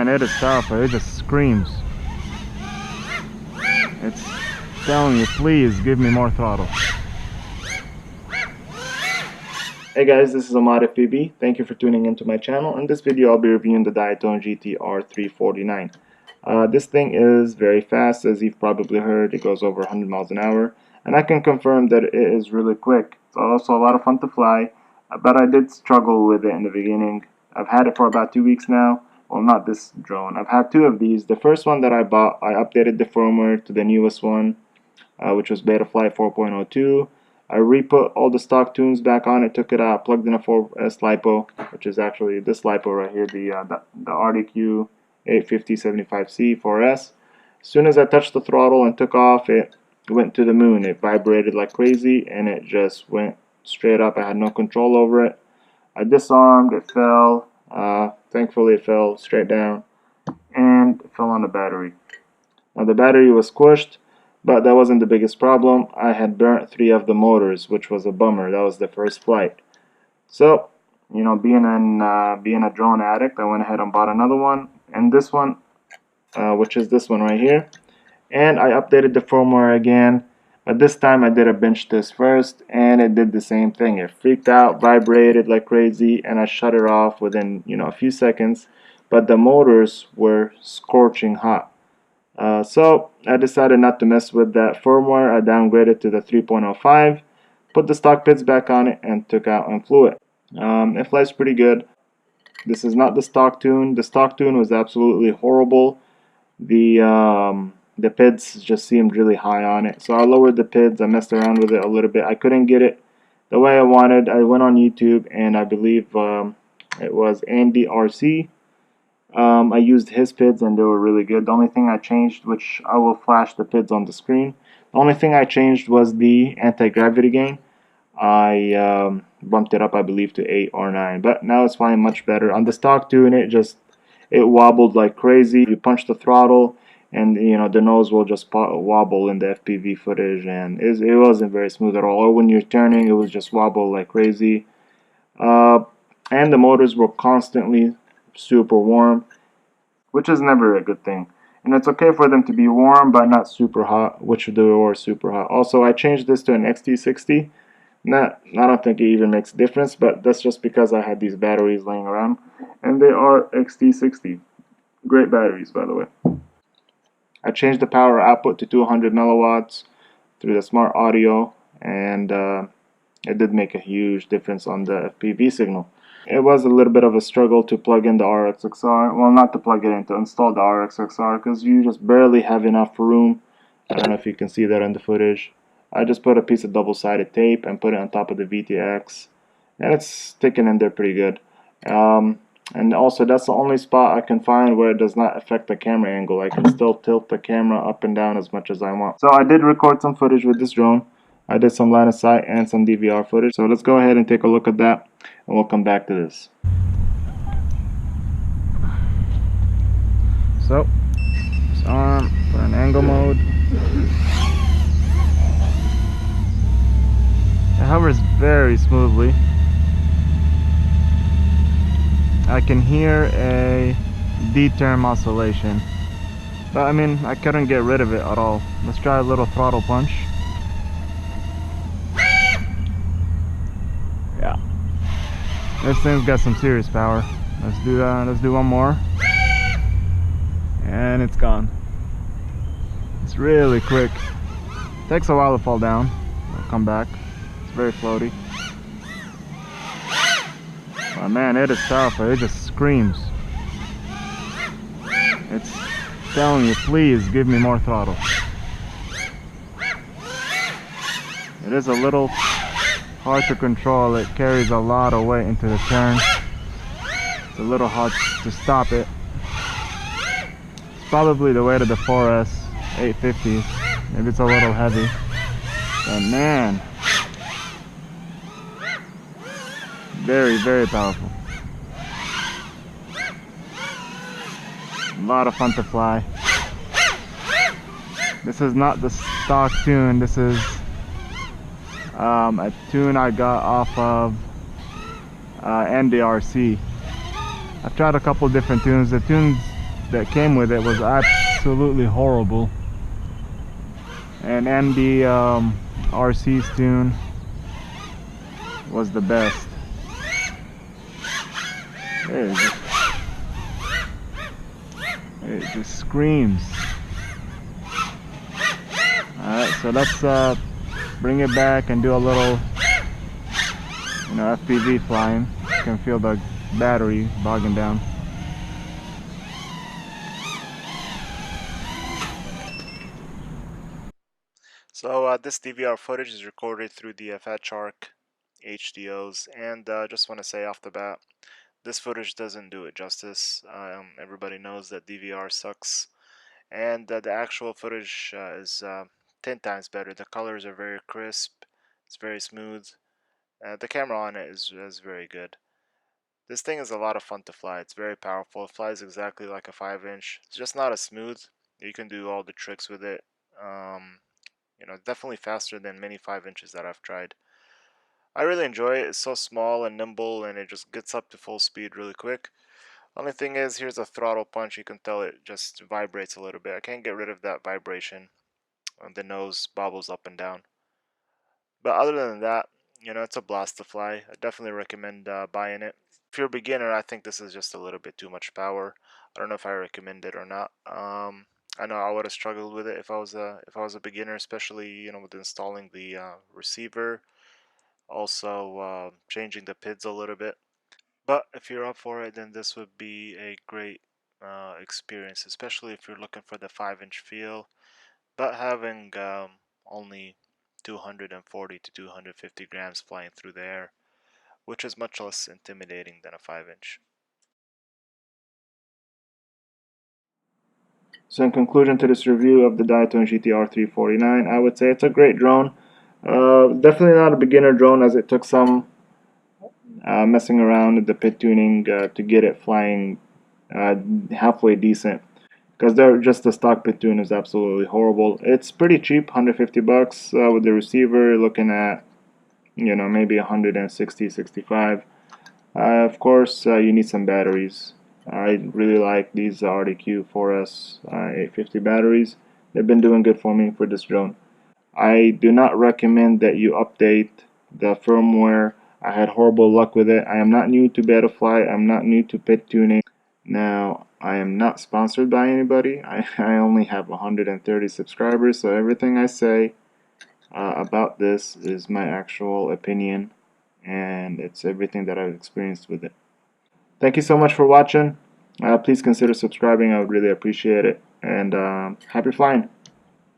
man, it is powerful. It just screams. It's telling you, please give me more throttle. Hey guys, this is Ahmad FPV. Thank you for tuning into my channel. In this video, I'll be reviewing the Diatone GT R349. This thing is very fast, as you've probably heard. It goes over 100 miles an hour, and I can confirm that it is really quick. It's also a lot of fun to fly, but I did struggle with it in the beginning. I've had it for about 2 weeks now. Well, not this drone. I've had two of these. The first one that I bought, I updated the firmware to the newest one, which was Betaflight 4.02. I re-put all the stock tunes back on it, took it out, plugged in a 4S LiPo, which is actually this LiPo right here, the RDQ 850-75C 4S. As soon as I touched the throttle and took off, it went to the moon. It vibrated like crazy, and it just went straight up. I had no control over it. I disarmed, it fell. Thankfully it fell straight down, and it fell on the battery. Now the battery was squished, but that wasn't the biggest problem. I had burnt 3 of the motors, which was a bummer. That was the first flight. So, you know, being a drone addict, I went ahead and bought another one, and this one, which is this one right here, and I updated the firmware again. But this time I did a bench test first, and it did the same thing. It freaked out, vibrated like crazy, and I shut it off within, a few seconds. But the motors were scorching hot. So I decided not to mess with that firmware. I downgraded to the 3.05, put the stock pits back on it, and took out and flew it. It flies pretty good. This is not the stock tune. The stock tune was absolutely horrible. The PIDs just seemed really high on it, so I lowered the PIDs. I messed around with it a little bit. I couldn't get it the way I wanted. I went on YouTube, and I believe it was Andy RC. I used his PIDs, and they were really good. The only thing I changed, which I will flash the PIDs on the screen, the only thing I changed was the anti-gravity gain. I bumped it up, I believe, to 8 or 9, but now it's flying much better. On the stock tune, it wobbled like crazy. You punch the throttle, and the nose will just wobble in the FPV footage, and it wasn't very smooth at all. Or when you're turning, it was just wobble like crazy. And the motors were constantly super warm, which is never a good thing. And it's okay for them to be warm, but not super hot, which they were super hot. Also, I changed this to an XT60. I don't think it even makes a difference, but that's just because I had these batteries laying around, and they are XT60. Great batteries, by the way. I changed the power output to 200 milliwatts through the smart audio, and it did make a huge difference on the FPV signal. It was a little bit of a struggle to plug in the RXXR. Well, not to plug it in, to install the RXXR, because you just barely have enough room. I don't know if you can see that in the footage. I just put a piece of double-sided tape and put it on top of the VTX, and it's sticking in there pretty good. And also, that's the only spot I can find where it does not affect the camera angle. I can still tilt the camera up and down as much as I want. So I did record some footage with this drone. I did some line of sight and some DVR footage. So let's go ahead and take a look at that, and we'll come back to this. So, this arm, put in angle mode. It hovers very smoothly. I can hear a D-term oscillation, but I mean, I couldn't get rid of it at all. Let's try a little throttle punch. Yeah, this thing's got some serious power. Let's do that. Let's do one more, and it's gone. It's really quick. Takes a while to fall down. I'll come back. It's very floaty. Oh man, it is powerful. It just screams. It's telling you, please give me more throttle. It is a little hard to control. It carries a lot of weight into the turn. It's a little hard to stop it. It's probably the weight of the 4S 850. Maybe it's a little heavy. But man, very, very powerful. A lot of fun to fly. This is not the stock tune. This is a tune I got off of NDRC. I've tried a couple different tunes. The tunes that came with it was absolutely horrible. And MD RC's tune was the best. It just screams. Alright, so let's bring it back and do a little, you know, FPV flying. You can feel the battery bogging down. So this DVR footage is recorded through the FHARC HDOs, and just want to say off the bat, this footage doesn't do it justice. Everybody knows that DVR sucks, and the actual footage is 10 times better. The colors are very crisp, it's very smooth. The camera on it is very good. This thing is a lot of fun to fly. It's very powerful. It flies exactly like a 5-inch. It's just not as smooth. You can do all the tricks with it. You know, definitely faster than many 5-inches that I've tried. I really enjoy it. It's so small and nimble, and it just gets up to full speed really quick. Only thing is, here's a throttle punch. You can tell it just vibrates a little bit. I can't get rid of that vibration. The nose bobbles up and down. But other than that, you know, it's a blast to fly. I definitely recommend buying it. If you're a beginner, I think this is just a little bit too much power. I don't know if I recommend it or not. I know I would have struggled with it if I was a beginner, especially, you know, with installing the receiver, also changing the PIDs a little bit. But if you're up for it, then this would be a great experience, especially if you're looking for the 5-inch feel, but having only 240 to 250 grams flying through the air, which is much less intimidating than a 5-inch. So in conclusion to this review of the Diatone GT R349, I would say it's a great drone. Definitely not a beginner drone, as it took some messing around with the PID tuning to get it flying halfway decent. Because just the stock PID tune is absolutely horrible. It's pretty cheap, 150 bucks with the receiver, looking at, you know, maybe 160, 65. Of course, you need some batteries. I really like these RDQ 4S 850 batteries. They've been doing good for me for this drone. I do not recommend that you update the firmware. I had horrible luck with it. I am not new to Betafly. I'm not new to PID tuning. Now, I am not sponsored by anybody. I only have 130 subscribers, so everything I say about this is my actual opinion, and it's everything that I've experienced with it. Thank you so much for watching. Please consider subscribing. I would really appreciate it. And happy flying.